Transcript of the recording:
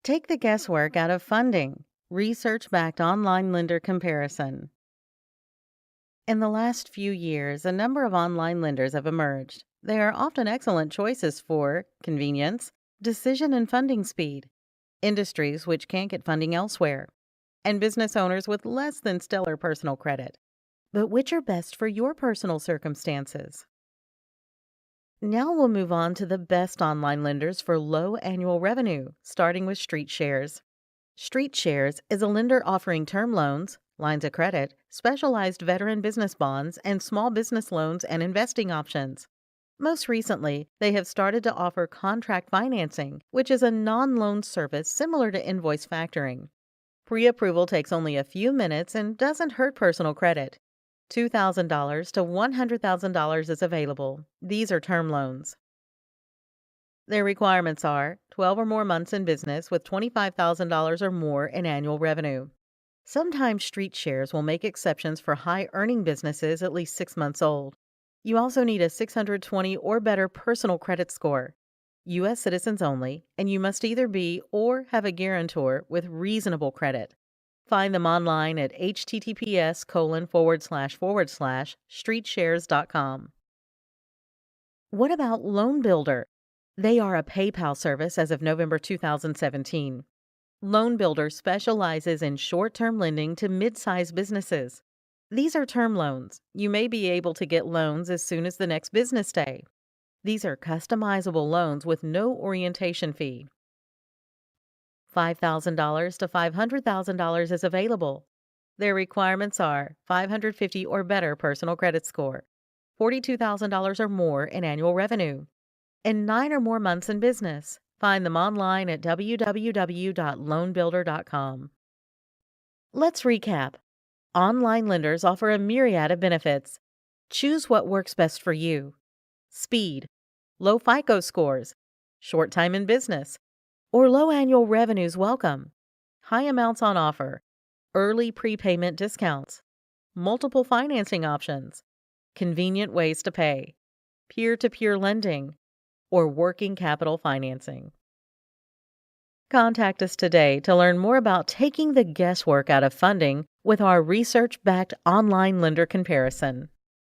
Take the guesswork out of funding. Research-backed online lender comparison. In the last few years, a number of online lenders have emerged. They are often excellent choices for convenience, decision and funding speed, industries which can't get funding elsewhere, and business owners with less than stellar personal credit. But which are best for your personal circumstances? Now we'll move on to the best online lenders for low annual revenue, starting with StreetShares. StreetShares is a lender offering term loans, lines of credit, specialized veteran business bonds, and small business loans and investing options. Most recently, they have started to offer contract financing, which is a non-loan service similar to invoice factoring. Pre-approval takes only a few minutes and doesn't hurt personal credit. $2,000 to $100,000 is available. These are term loans. Their requirements are 12 or more months in business with $25,000 or more in annual revenue. Sometimes StreetShares will make exceptions for high-earning businesses at least 6 months old. You also need a 620 or better personal credit score. U.S. citizens only, and you must either be or have a guarantor with reasonable credit. Find them online at https://streetshares.com. What about Loan Builder? They are a PayPal service as of November 2017. Loan Builder specializes in short-term lending to mid-sized businesses. These are term loans. You may be able to get loans as soon as the next business day. These are customizable loans with no orientation fee. $5,000 to $500,000 is available. Their requirements are 550 or better personal credit score, $42,000 or more in annual revenue, and 9 or more months in business. Find them online at www.loanbuilder.com. Let's recap. Online lenders offer a myriad of benefits. Choose what works best for you. Speed, low FICO scores, short time in business, or low annual revenues welcome. High amounts on offer, early prepayment discounts, multiple financing options, convenient ways to pay, peer-to-peer lending, or working capital financing. Contact us today to learn more about taking the guesswork out of funding with our research-backed online lender comparison.